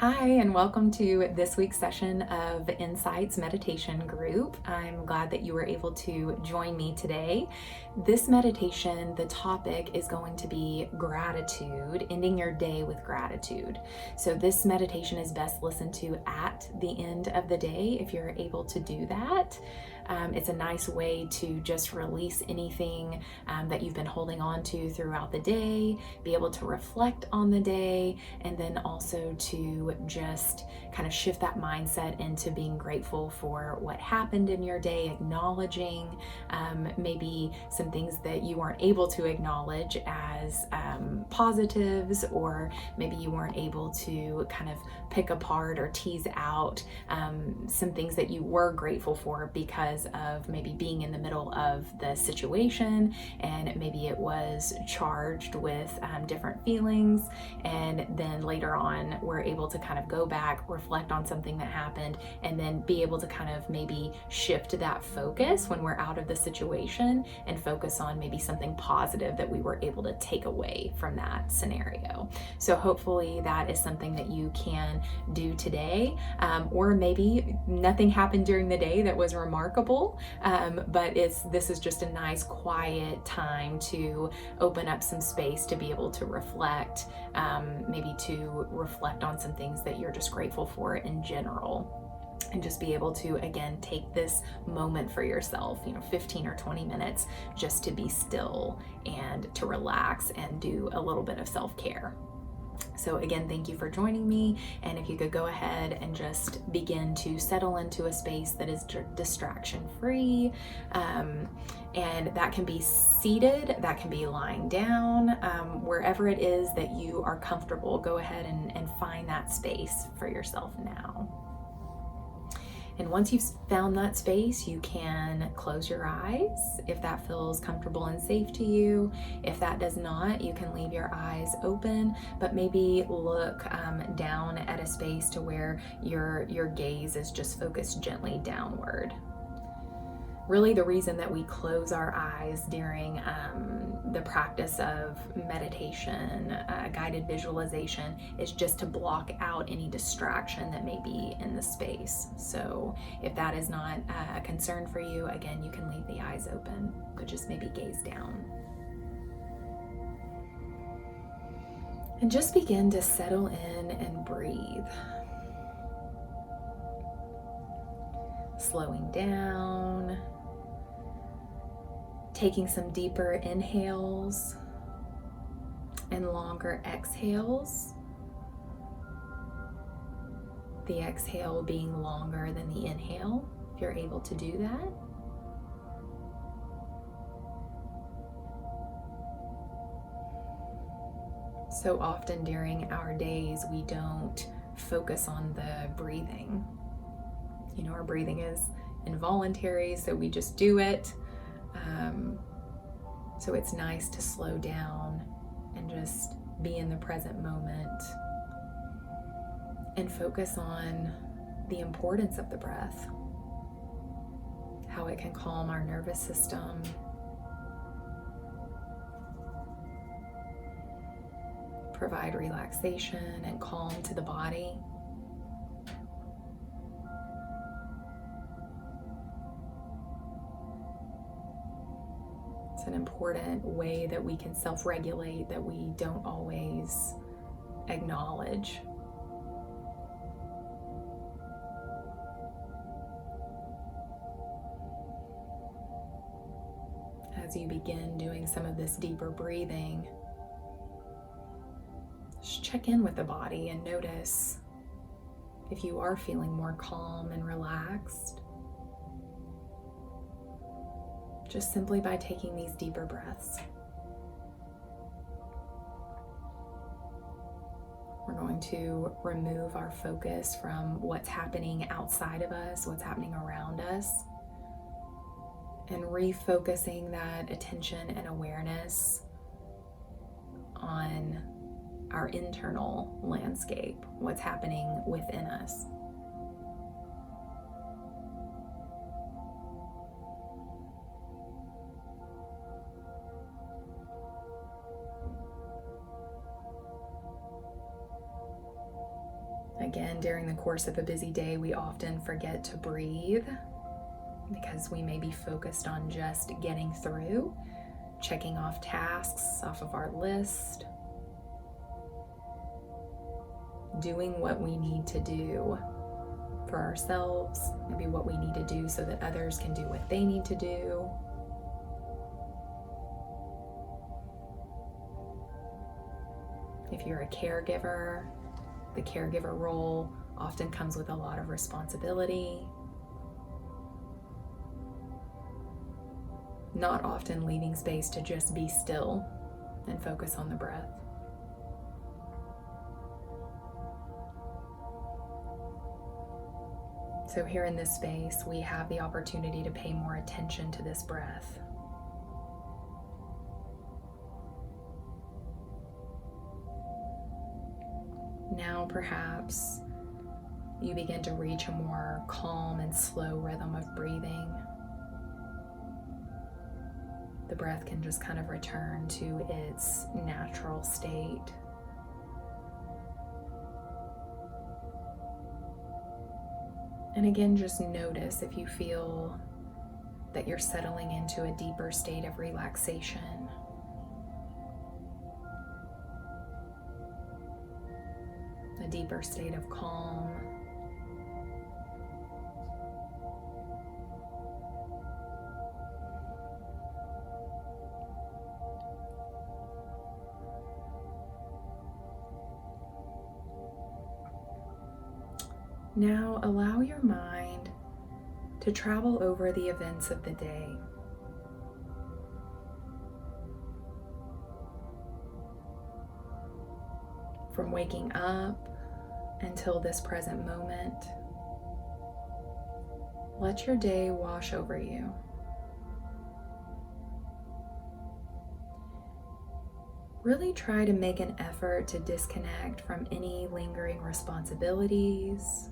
Hi, and welcome to this week's session of Insights Meditation Group. I'm glad that you were able to join me today. This meditation, the topic is going to be gratitude, ending your day with gratitude. So this meditation is best listened to at the end of the day if you're able to do that. It's a nice way to just release anything that you've been holding on to throughout the day, be able to reflect on the day, and then also to just kind of shift that mindset into being grateful for what happened in your day, acknowledging maybe some things that you weren't able to acknowledge as positives, or maybe you weren't able to kind of pick apart or tease out some things that you were grateful for because of maybe being in the middle of the situation, and maybe it was charged with different feelings, and then later on we're able to kind of go back, reflect on something that happened, and then be able to kind of maybe shift that focus when we're out of the situation and focus on maybe something positive that we were able to take away from that scenario. So hopefully that is something that you can do today, or maybe nothing happened during the day that was remarkable, but this is just a nice quiet time to open up some space to be able to reflect, maybe to reflect on some things that you're just grateful for in general. And just be able to, again, take this moment for yourself, 15 or 20 minutes just to be still and to relax and do a little bit of self-care. So again, thank you for joining me. And if you could go ahead and just begin to settle into a space that is distraction-free. And that can be seated, that can be lying down, wherever it is that you are comfortable, go ahead and find that space for yourself now. And once you've found that space, you can close your eyes if that feels comfortable and safe to you. If that does not, you can leave your eyes open, but maybe look down at a space to where your gaze is just focused gently downward. Really, the reason that we close our eyes during the practice of meditation, guided visualization, is just to block out any distraction that may be in the space. So if that is not a concern for you, again, you can leave the eyes open, but just maybe gaze down. And just begin to settle in and breathe. Slowing down. Taking some deeper inhales and longer exhales. The exhale being longer than the inhale, if you're able to do that. So often during our days, we don't focus on the breathing. Our breathing is involuntary, so we just do it. So it's nice to slow down and just be in the present moment and focus on the importance of the breath, how it can calm our nervous system, provide relaxation and calm to the body. An important way that we can self-regulate that we don't always acknowledge. As you begin doing some of this deeper breathing, just check in with the body and notice if you are feeling more calm and relaxed. Just simply by taking these deeper breaths. We're going to remove our focus from what's happening outside of us, what's happening around us, and refocusing that attention and awareness on our internal landscape, what's happening within us. Again, during the course of a busy day, we often forget to breathe because we may be focused on just getting through, checking off tasks off of our list, doing what we need to do for ourselves, maybe what we need to do so that others can do what they need to do. If you're a caregiver, the caregiver role often comes with a lot of responsibility, not often leaving space to just be still and focus on the breath. So here in this space, we have the opportunity to pay more attention to this breath. Now perhaps you begin to reach a more calm and slow rhythm of breathing. The breath can just kind of return to its natural state. And again, just notice if you feel that you're settling into a deeper state of relaxation. A deeper state of calm. Now allow your mind to travel over the events of the day. From waking up until this present moment, let your day wash over you. Really try to make an effort to disconnect from any lingering responsibilities,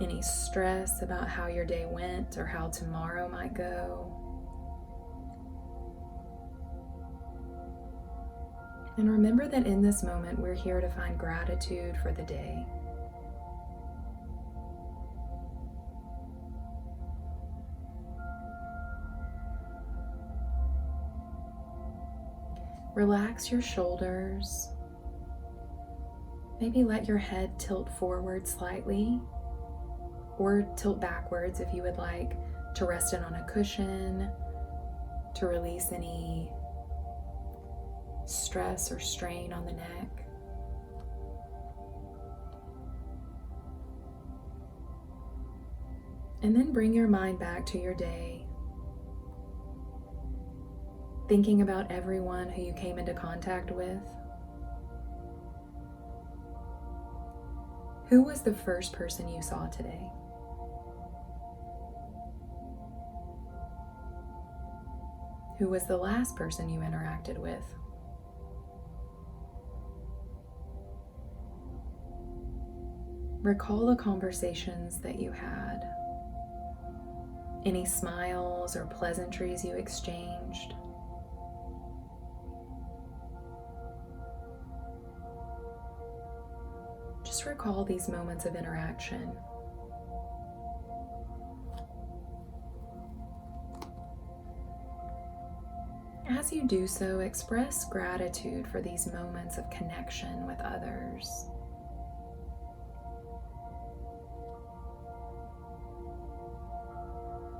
any stress about how your day went or how tomorrow might go. And remember that in this moment, we're here to find gratitude for the day. Relax your shoulders. Maybe let your head tilt forward slightly, or tilt backwards if you would like, to rest it on a cushion, to release any stress or strain on the neck. And then bring your mind back to your day, thinking about everyone who you came into contact with. Who was the first person you saw today? Who was the last person you interacted with? Recall the conversations that you had, any smiles or pleasantries you exchanged. Just recall these moments of interaction. As you do so, express gratitude for these moments of connection with others.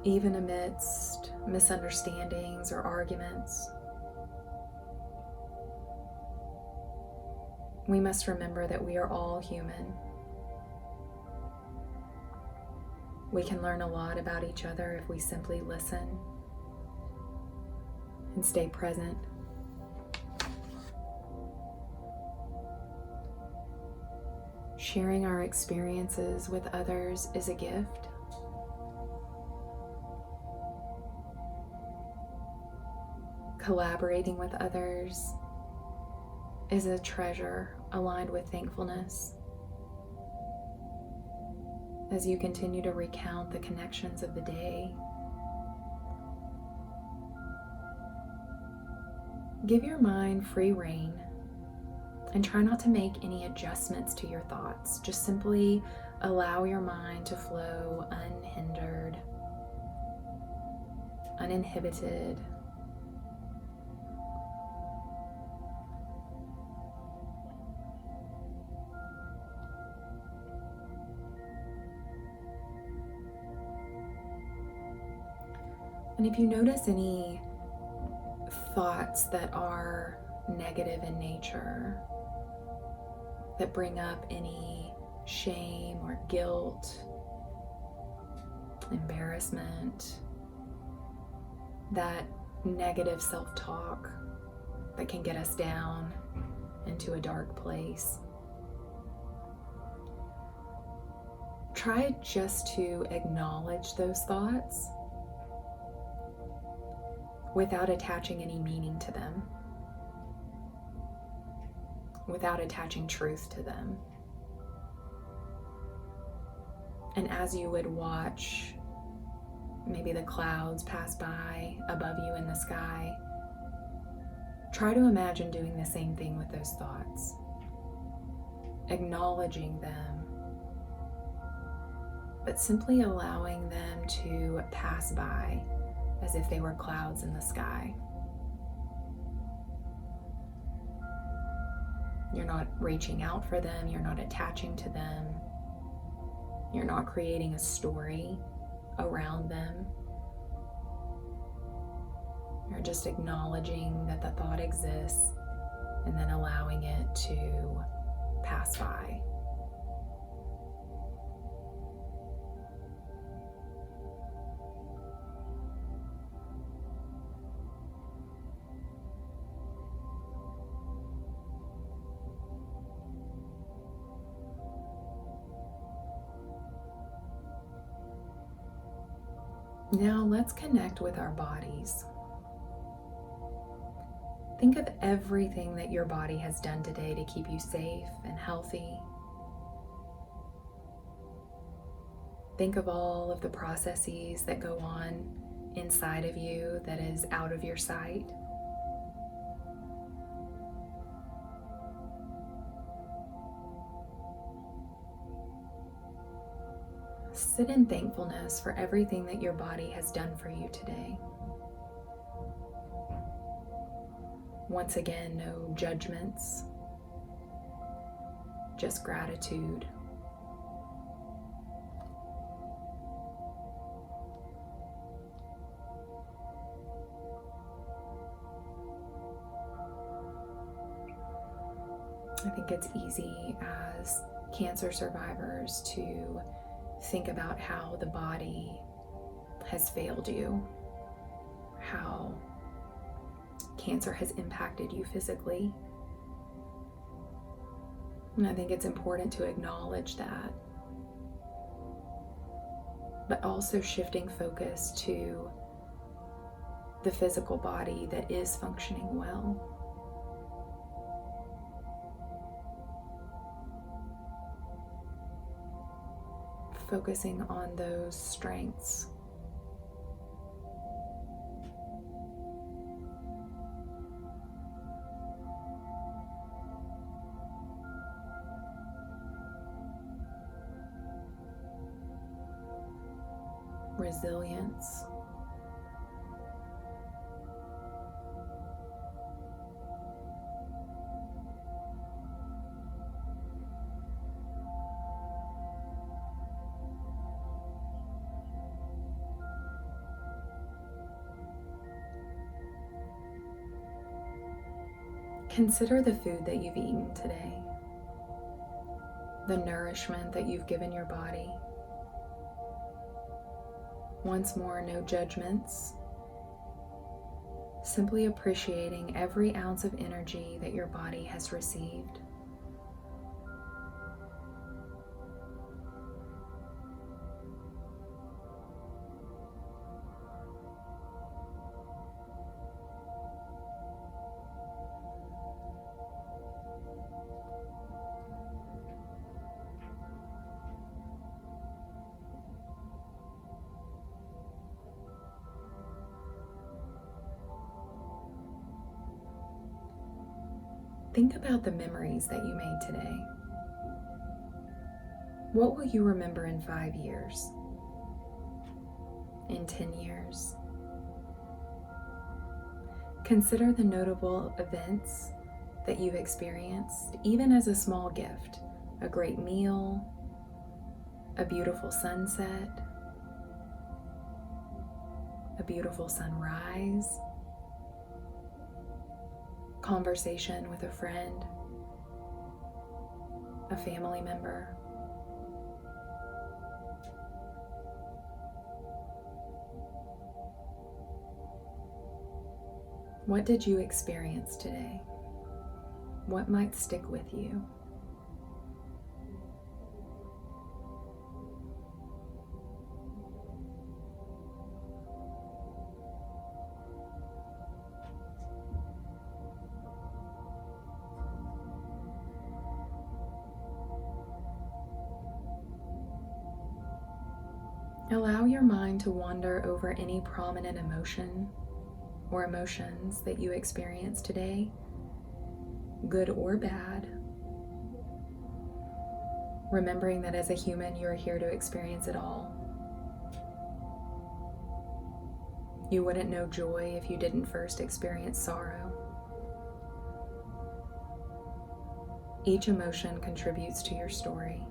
Even amidst misunderstandings or arguments, we must remember that we are all human. We can learn a lot about each other if we simply listen and stay present. Sharing our experiences with others is a gift. Collaborating with others is a treasure aligned with thankfulness. As you continue to recount the connections of the day, give your mind free rein And try not to make any adjustments to your thoughts. Just simply allow your mind to flow unhindered, uninhibited. And if you notice any thoughts that are negative in nature, that bring up any shame or guilt, embarrassment, that negative self-talk that can get us down into a dark place, try just to acknowledge those thoughts without attaching any meaning to them, without attaching truth to them. And as you would watch maybe the clouds pass by above you in the sky, try to imagine doing the same thing with those thoughts, acknowledging them, but simply allowing them to pass by as if they were clouds in the sky. You're not reaching out for them, you're not attaching to them, you're not creating a story around them. You're just acknowledging that the thought exists and then allowing it to pass by. Now let's connect with our bodies. Think of everything that your body has done today to keep you safe and healthy. Think of all of the processes that go on inside of you that is out of your sight. Sit in thankfulness for everything that your body has done for you today. Once again, no judgments, just gratitude. I think it's easy as cancer survivors to think about how the body has failed you, how cancer has impacted you physically. And I think it's important to acknowledge that, but also shifting focus to the physical body that is functioning well. Focusing on those strengths. Resilience. Consider the food that you've eaten today, the nourishment that you've given your body. Once more, no judgments, simply appreciating every ounce of energy that your body has received. Think about the memories that you made today. What will you remember in 5 years? In 10 years? Consider the notable events that you've experienced, even as a small gift. A great meal, a beautiful sunset, a beautiful sunrise, conversation with a friend, a family member. What did you experience today? What might stick with you? Allow your mind to wander over any prominent emotion or emotions that you experienced today, good or bad. Remembering that as a human, you are here to experience it all. You wouldn't know joy if you didn't first experience sorrow. Each emotion contributes to your story.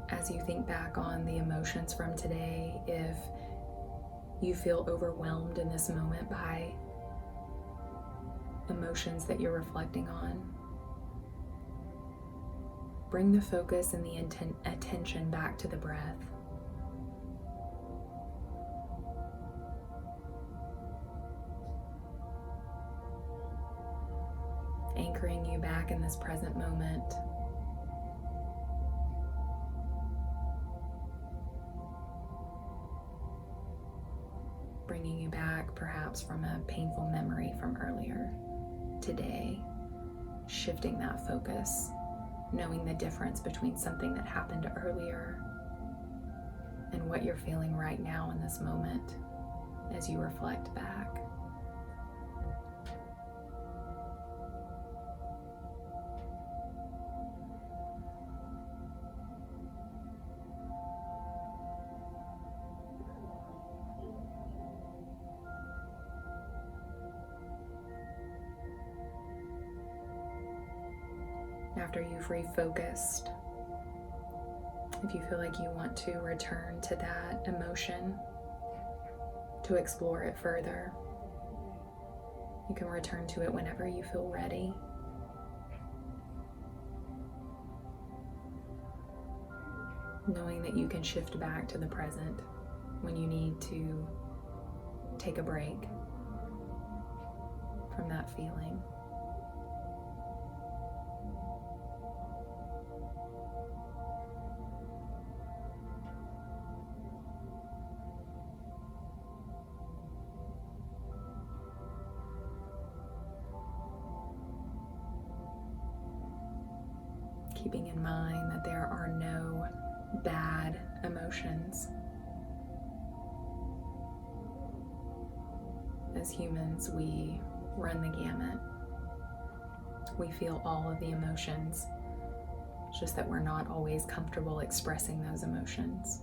As you think back on the emotions from today, if you feel overwhelmed in this moment by emotions that you're reflecting on, bring the focus and the attention back to the breath. Anchoring you back in this present moment. Bringing you back perhaps from a painful memory from earlier today, shifting that focus, knowing the difference between something that happened earlier and what you're feeling right now in this moment as you reflect back. After you've refocused, if you feel like you want to return to that emotion to explore it further, you can return to it whenever you feel ready. Knowing that you can shift back to the present when you need to take a break from that feeling. Keeping in mind that there are no bad emotions. As humans, we run the gamut. We feel all of the emotions. It's just that we're not always comfortable expressing those emotions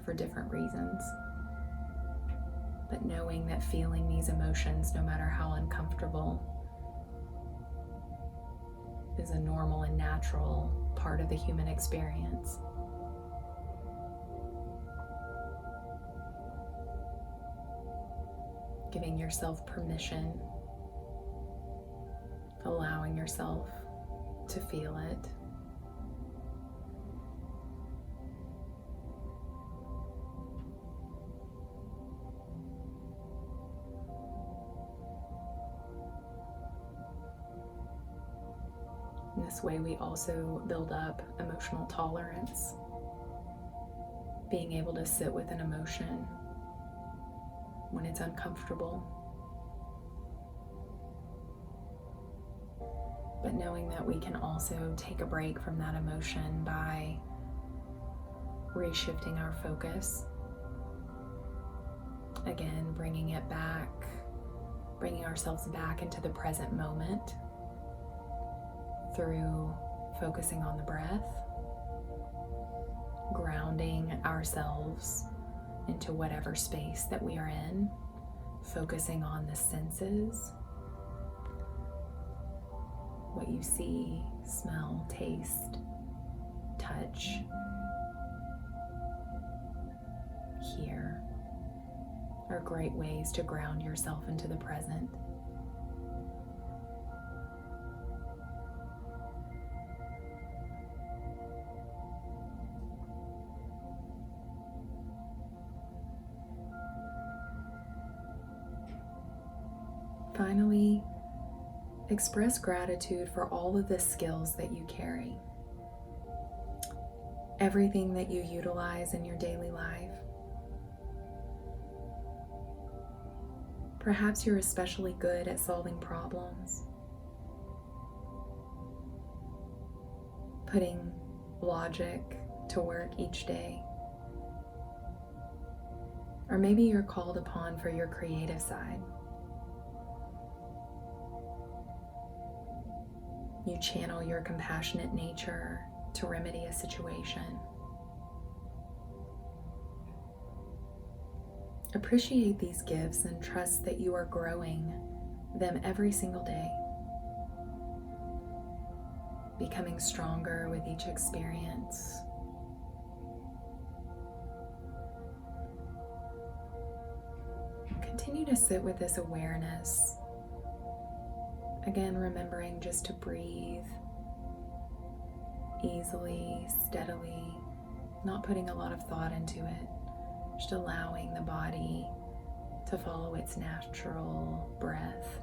for different reasons. But knowing that feeling these emotions, no matter how uncomfortable, is a normal and natural part of the human experience. Giving yourself permission, allowing yourself to feel it. In this way, we also build up emotional tolerance, being able to sit with an emotion when it's uncomfortable but knowing that we can also take a break from that emotion by reshifting our focus. Again, bringing it back, bringing ourselves back into the present moment through focusing on the breath, grounding ourselves into whatever space that we are in, focusing on the senses, what you see, smell, taste, touch, hear, are great ways to ground yourself into the present. Finally, express gratitude for all of the skills that you carry. Everything that you utilize in your daily life. Perhaps you're especially good at solving problems, putting logic to work each day. Or maybe you're called upon for your creative side. You channel your compassionate nature to remedy a situation. Appreciate these gifts and trust that you are growing them every single day, becoming stronger with each experience. Continue to sit with this awareness. Again, remembering just to breathe easily, steadily, not putting a lot of thought into it, just allowing the body to follow its natural breath.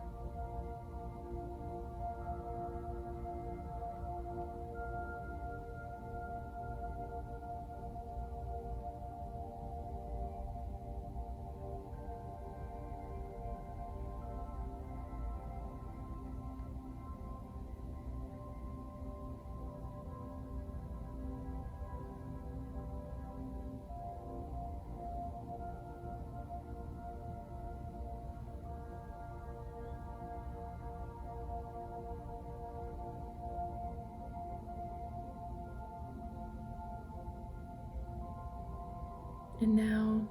And now,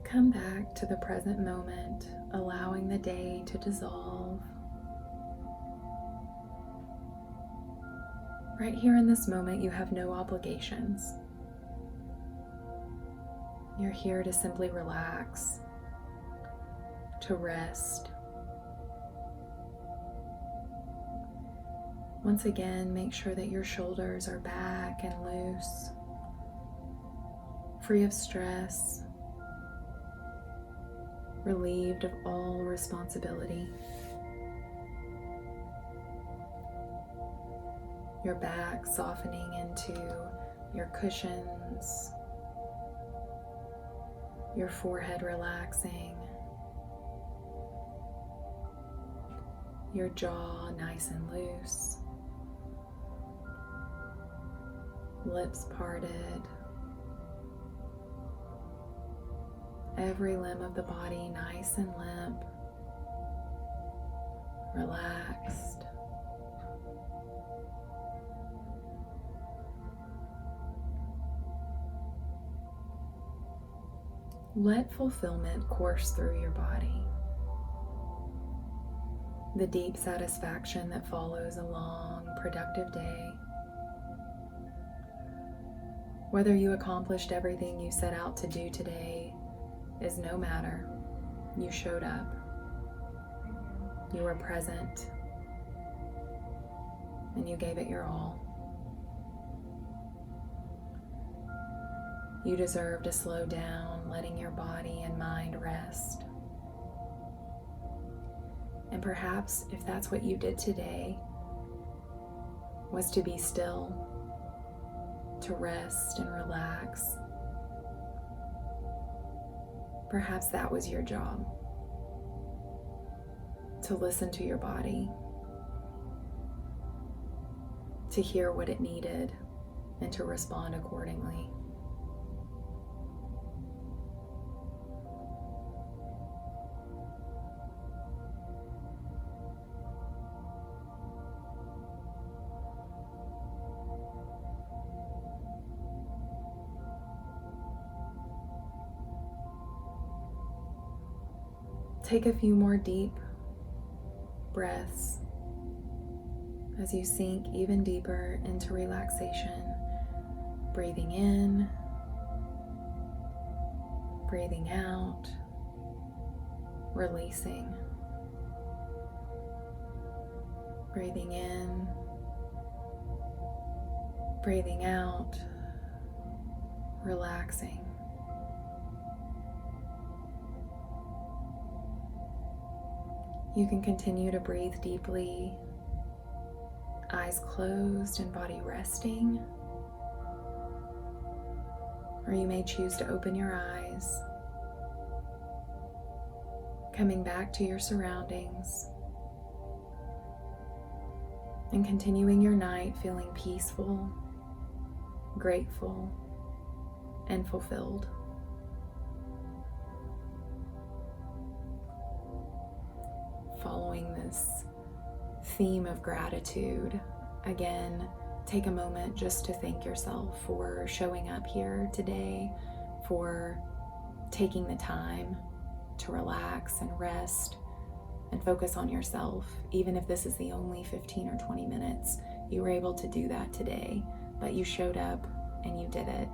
come back to the present moment, allowing the day to dissolve. Right here in this moment, you have no obligations. You're here to simply relax, to rest. Once again, make sure that your shoulders are back and loose, free of stress, relieved of all responsibility. Your back softening into your cushions, your forehead relaxing, your jaw nice and loose, lips parted, every limb of the body nice and limp, relaxed. Let fulfillment course through your body. The deep satisfaction that follows a long, productive day. Whether you accomplished everything you set out to do today is no matter. You showed up. You were present. And you gave it your all. You deserve to slow down, letting your body and mind rest. And perhaps if that's what you did today, was to be still, to rest and relax, perhaps that was your job. To listen to your body, to hear what it needed and to respond accordingly. Take a few more deep breaths as you sink even deeper into relaxation, breathing in, breathing out, releasing, breathing in, breathing out, relaxing. You can continue to breathe deeply, eyes closed and body resting, or you may choose to open your eyes, coming back to your surroundings, and continuing your night feeling peaceful, grateful, and fulfilled. Following this theme of gratitude, again, take a moment just to thank yourself for showing up here today, for taking the time to relax and rest and focus on yourself. Even if this is the only 15 or 20 minutes, you were able to do that today, but you showed up and you did it.